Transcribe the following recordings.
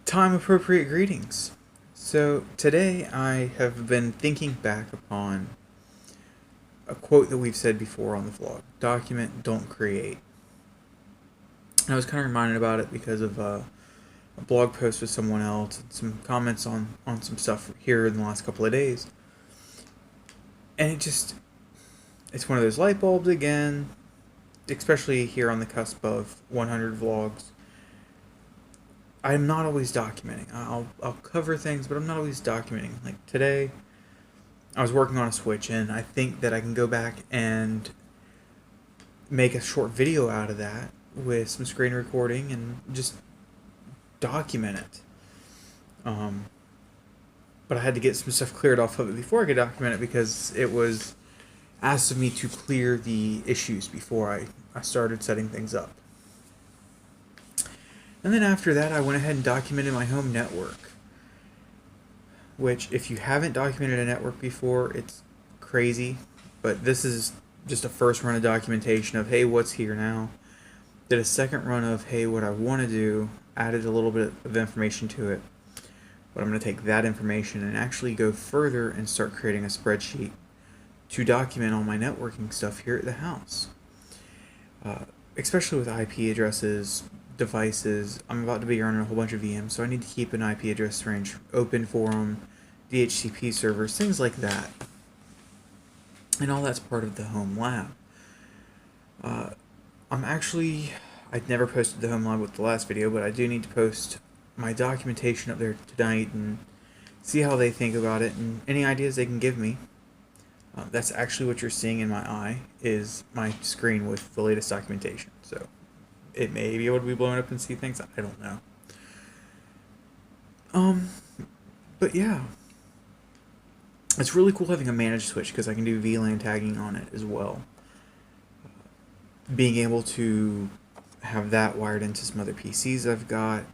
Time appropriate greetings. So today I have been thinking back upon a quote that we've said before on the vlog: document, don't create. And I was kind of reminded about it because of a blog post with someone else and some comments on some stuff here in the last couple of days. And it's one of those light bulbs again, especially here on the cusp of 100 vlogs. I'm not always documenting. I'll cover things, but I'm not always documenting. Like today, I was working on a Switch, and I think that I can go back and make a short video out of that with some screen recording and just document it. But I had to get some stuff cleared off of it before I could document it because it was asked of me to clear the issues before I started setting things up. And then after that, I went ahead and documented my home network. Which, if you haven't documented a network before, it's crazy. But this is just a first run of documentation of, hey, what's here now. Did a second run of, hey, what I want to do. Added a little bit of information to it. But I'm going to take that information and actually go further and start creating a spreadsheet to document all my networking stuff here at the house. Especially with IP addresses, devices. I'm about to be running a whole bunch of VMs, so I need to keep an IP address range open for them, DHCP servers, things like that. And all that's part of the home lab. I'd never posted the home lab with the last video, but I do need to post my documentation up there tonight and see how they think about it and any ideas they can give me. That's actually what you're seeing in my eye, is my screen with the latest documentation. So it may be able to be blown up and see things. I don't know. But yeah. It's really cool having a managed switch because I can do VLAN tagging on it as well. Being able to have that wired into some other PCs I've got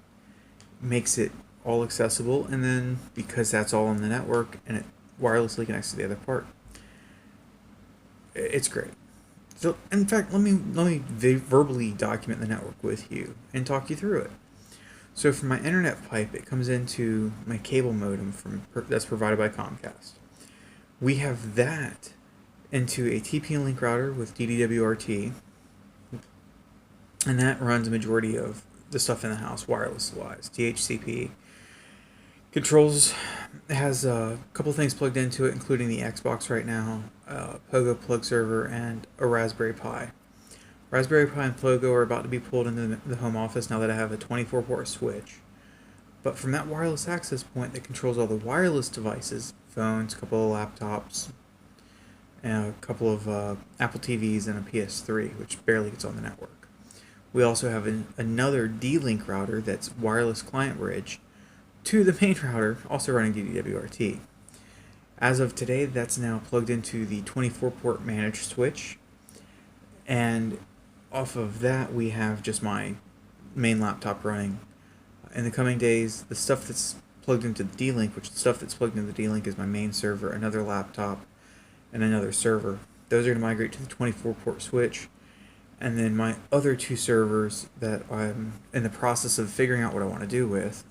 makes it all accessible, and then because that's all on the network and it wirelessly connects to the other part, it's great. So, in fact, let me verbally document the network with you and talk you through it. So, for my internet pipe, it comes into my cable modem that's provided by Comcast. We have that into a TP-Link router with DDWRT, and that runs a majority of the stuff in the house wireless-wise. DHCP controls, has a couple things plugged into it, including the Xbox right now, Pogo plug server, and a Raspberry Pi. Raspberry Pi and Pogo are about to be pulled into the home office now that I have a 24-port switch. But from that wireless access point that controls all the wireless devices, phones, a couple of laptops, and a couple of Apple TVs and a PS3, which barely gets on the network. We also have another D-Link router that's wireless client bridge to the main router, also running DDWRT. As of today, that's now plugged into the 24-port managed switch, and off of that we have just my main laptop running. In the coming days, the stuff that's plugged into the D-Link, which the stuff that's plugged into the D-Link is my main server, another laptop, and another server. Those are going to migrate to the 24-port switch. And then my other two servers that I'm in the process of figuring out what I want to do with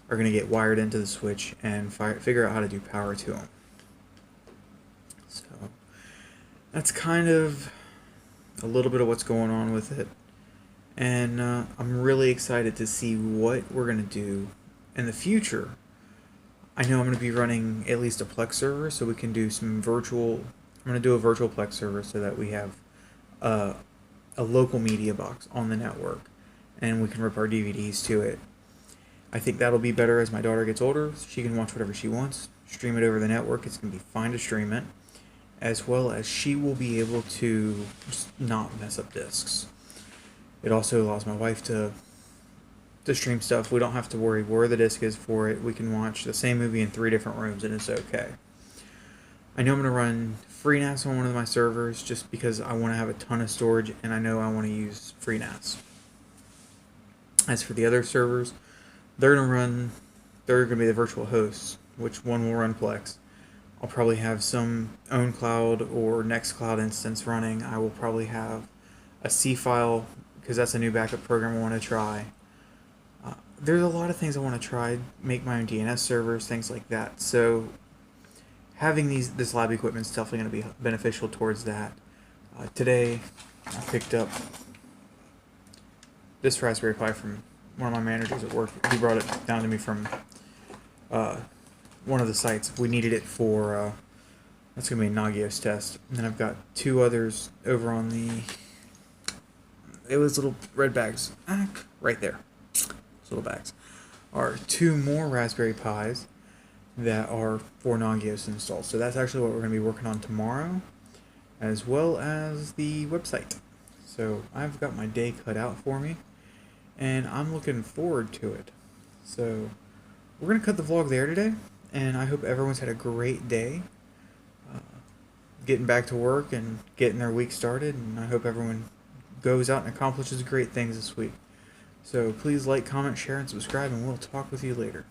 are going to get wired into the switch and figure out how to do power to them. So that's kind of a little bit of what's going on with it. And I'm really excited to see what we're going to do in the future. I know I'm going to be running at least a Plex server, so we can do some virtual. I'm going to do a virtual Plex server so that we have a local media box on the network, and we can rip our DVDs to it. I think that'll be better as my daughter gets older. She can watch whatever she wants, stream it over the network. It's going to be fine to stream it, as well as she will be able to just not mess up discs. It also allows my wife to stream stuff. We don't have to worry where the disc is for it. We can watch the same movie in 3 different rooms, and it's okay. I know I'm going to run FreeNAS on one of my servers just because I want to have a ton of storage, and I know I want to use FreeNAS. As for the other servers, they're going to be the virtual hosts, which one will run Plex. I'll probably have some OwnCloud or NextCloud instance running. I will probably have a C file, because that's a new backup program I want to try. there's a lot of things I want to try, make my own DNS servers, things like that. So having this lab equipment is definitely going to be beneficial towards that. Today, I picked up this Raspberry Pi from one of my managers at work. He brought it down to me from one of the sites. We needed it for that's going to be a Nagios test. And then I've got two others over on it was little red bags right there. Those little bags are two more Raspberry Pis that are for Nagios installed. So that's actually what we're going to be working on tomorrow, as well as the website. So I've got my day cut out for me, and I'm looking forward to it. So we're going to cut the vlog there today, and I hope everyone's had a great day getting back to work and getting their week started, and I hope everyone goes out and accomplishes great things this week. So please like, comment, share, and subscribe, and we'll talk with you later.